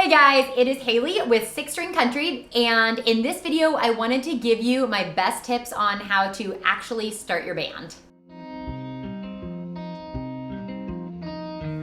Hey guys, it is Haley with Six String Country, and in this video I wanted to give you my best tips on how to actually start your band.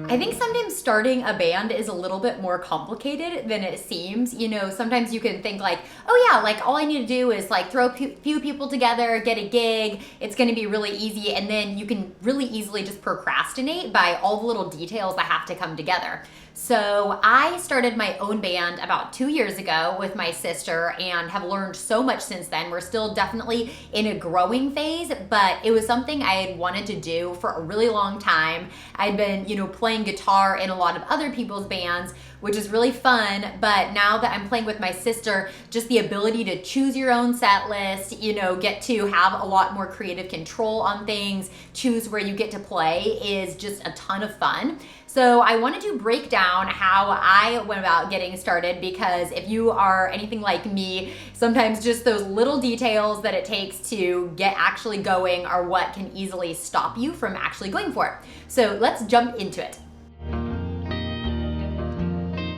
I think sometimes starting a band is a little bit more complicated than it seems. You know, sometimes you can think like, oh yeah, like all I need to do is like throw a few people together, get a gig, it's gonna be really easy, and then you can really easily just procrastinate by all the little details that have to come together. So I started my own band about 2 years ago with my sister and have learned so much since then. We're still definitely in a growing phase, but it was something I had wanted to do for a really long time. I'd been, playing guitar in a lot of other people's bands, which is really fun, but now that I'm playing with my sister, just the ability to choose your own set list, get to have a lot more creative control on things, choose where you get to play is just a ton of fun. So I wanted to break down how I went about getting started, because if you are anything like me, sometimes just those little details that it takes to get actually going are what can easily stop you from actually going for it. So let's jump into it.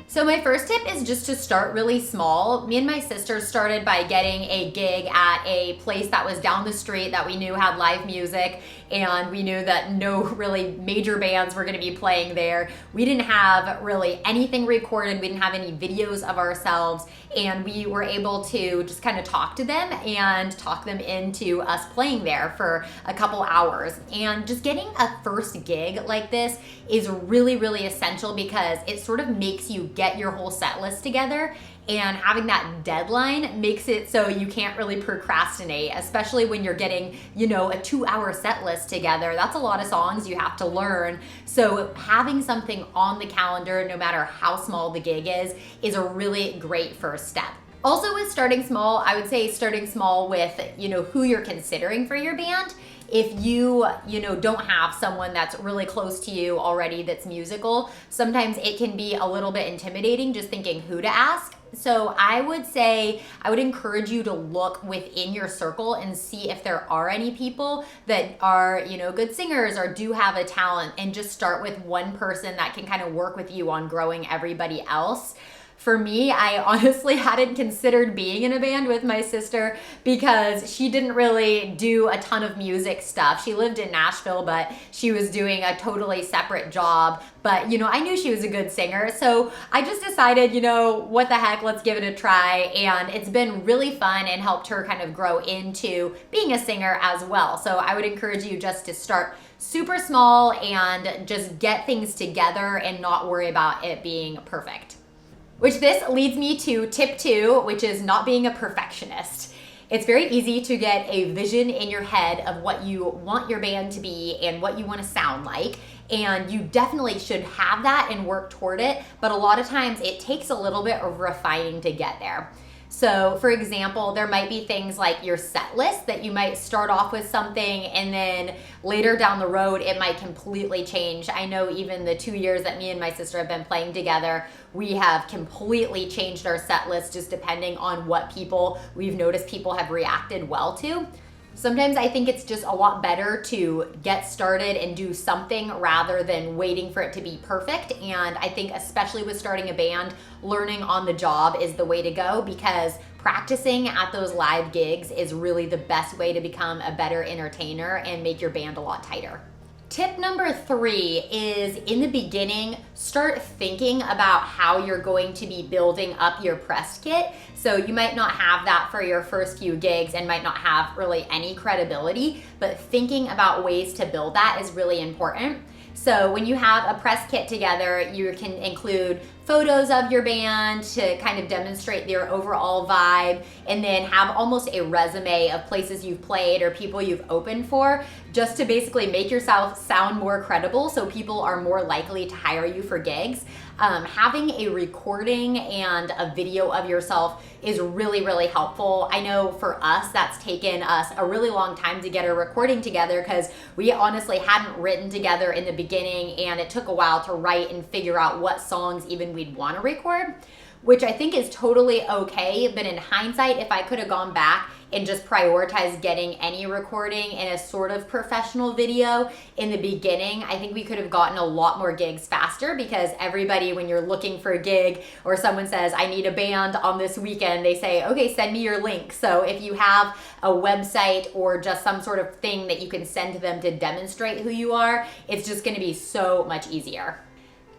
So my first tip is just to start really small. Me and my sister started by getting a gig at a place that was down the street that we knew had live music, and we knew that no really major bands were gonna be playing there. We didn't have really anything recorded, we didn't have any videos of ourselves, and we were able to just kind of talk to them and talk them into us playing there for a couple hours. And just getting a first gig like this is really, really essential, because it sort of makes you get your whole set list together, and having that deadline makes it so you can't really procrastinate, especially when you're getting, a 2-hour set list together. That's a lot of songs you have to learn. So having something on the calendar, no matter how small the gig is a really great first step. Also with starting small, I would say starting small with, who you're considering for your band. If you don't have someone that's really close to you already that's musical, sometimes it can be a little bit intimidating just thinking who to ask. So I would encourage you to look within your circle and see if there are any people that are, good singers or do have a talent, and just start with one person that can kind of work with you on growing everybody else. For me, I honestly hadn't considered being in a band with my sister because she didn't really do a ton of music stuff. She lived in Nashville, but she was doing a totally separate job. But, I knew she was a good singer. So I just decided, what the heck, let's give it a try. And it's been really fun and helped her kind of grow into being a singer as well. So I would encourage you just to start super small and just get things together and not worry about it being perfect. Which this leads me to tip 2, which is not being a perfectionist. It's very easy to get a vision in your head of what you want your band to be and what you want to sound like. And you definitely should have that and work toward it. But a lot of times it takes a little bit of refining to get there. So for example, there might be things like your set list that you might start off with something and then later down the road it might completely change. I know even the 2 years that me and my sister have been playing together, we have completely changed our set list just depending on what we've noticed people have reacted well to. Sometimes I think it's just a lot better to get started and do something rather than waiting for it to be perfect. And I think especially with starting a band, learning on the job is the way to go, because practicing at those live gigs is really the best way to become a better entertainer and make your band a lot tighter. Tip number 3 is, in the beginning, start thinking about how you're going to be building up your press kit. So you might not have that for your first few gigs and might not have really any credibility, but thinking about ways to build that is really important. So when you have a press kit together, you can include photos of your band to kind of demonstrate their overall vibe, and then have almost a resume of places you've played or people you've opened for, just to basically make yourself sound more credible so people are more likely to hire you for gigs. Having a recording and a video of yourself is really, really helpful. I know for us, that's taken us a really long time to get a recording together, because we honestly hadn't written together in the beginning, and it took a while to write and figure out what songs even we'd want to record. which I think is totally okay. But in hindsight, if I could have gone back and just prioritize getting any recording in a sort of professional video in the beginning, I think we could have gotten a lot more gigs faster, because everybody, when you're looking for a gig or someone says, I need a band on this weekend, they say, okay, send me your link. So if you have a website or just some sort of thing that you can send to them to demonstrate who you are, it's just gonna be so much easier.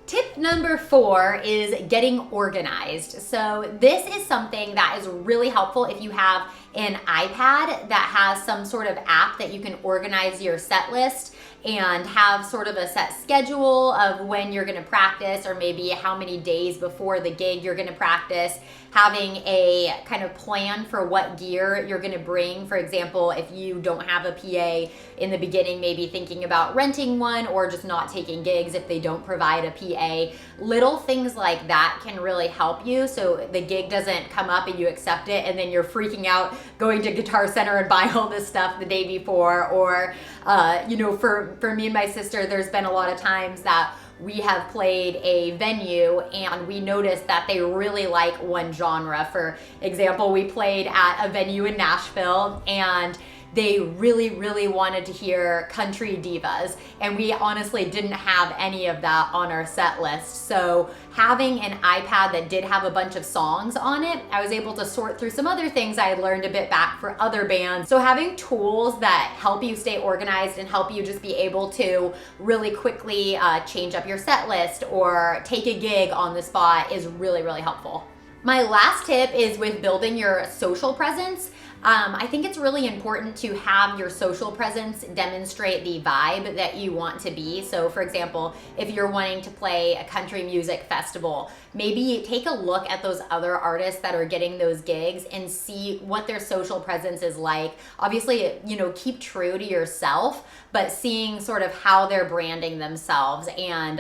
Tip number 4 is getting organized. So this is something that is really helpful if you have an iPad that has some sort of app that you can organize your set list and have sort of a set schedule of when you're gonna practice, or maybe how many days before the gig you're gonna practice, having a kind of plan for what gear you're gonna bring. For example, if you don't have a PA in the beginning, maybe thinking about renting one or just not taking gigs if they don't provide a PA. Little things like that can really help you, so the gig doesn't come up and you accept it and then you're freaking out going to Guitar Center and buying all this stuff the day before. Or for me and my sister, there's been a lot of times that we have played a venue and we noticed that they really like one genre. For example, we played at a venue in Nashville and they really, really wanted to hear country divas, and we honestly didn't have any of that on our set list. So having an iPad that did have a bunch of songs on it, I was able to sort through some other things I had learned a bit back for other bands. So having tools that help you stay organized and help you just be able to really quickly change up your set list or take a gig on the spot is really, really helpful. My last tip is with building your social presence. I think it's really important to have your social presence demonstrate the vibe that you want to be. So for example, if you're wanting to play a country music festival, maybe take a look at those other artists that are getting those gigs and see what their social presence is like. Obviously, keep true to yourself, but seeing sort of how they're branding themselves. And,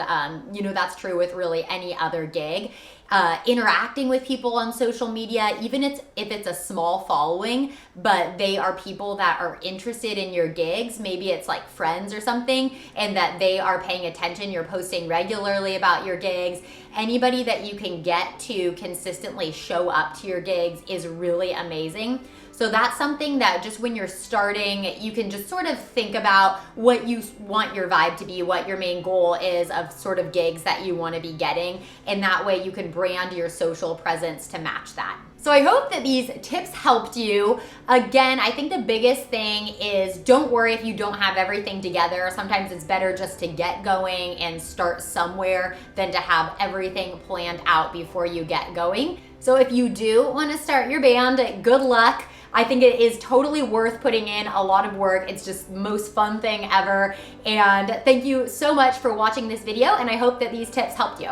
that's true with really any other gig. Interacting with people on social media, even if it's a small following, but they are people that are interested in your gigs, maybe it's like friends or something, and that they are paying attention, you're posting regularly about your gigs. Anybody that you can get to consistently show up to your gigs is really amazing. So that's something that just when you're starting, you can just sort of think about what you want your vibe to be, what your main goal is of sort of gigs that you want to be getting. And that way you can brand your social presence to match that. So I hope that these tips helped you. Again, I think the biggest thing is don't worry if you don't have everything together. Sometimes it's better just to get going and start somewhere than to have everything planned out before you get going. So if you do want to start your band, good luck. I think it is totally worth putting in a lot of work. It's just the most fun thing ever. And thank you so much for watching this video, and I hope that these tips helped you.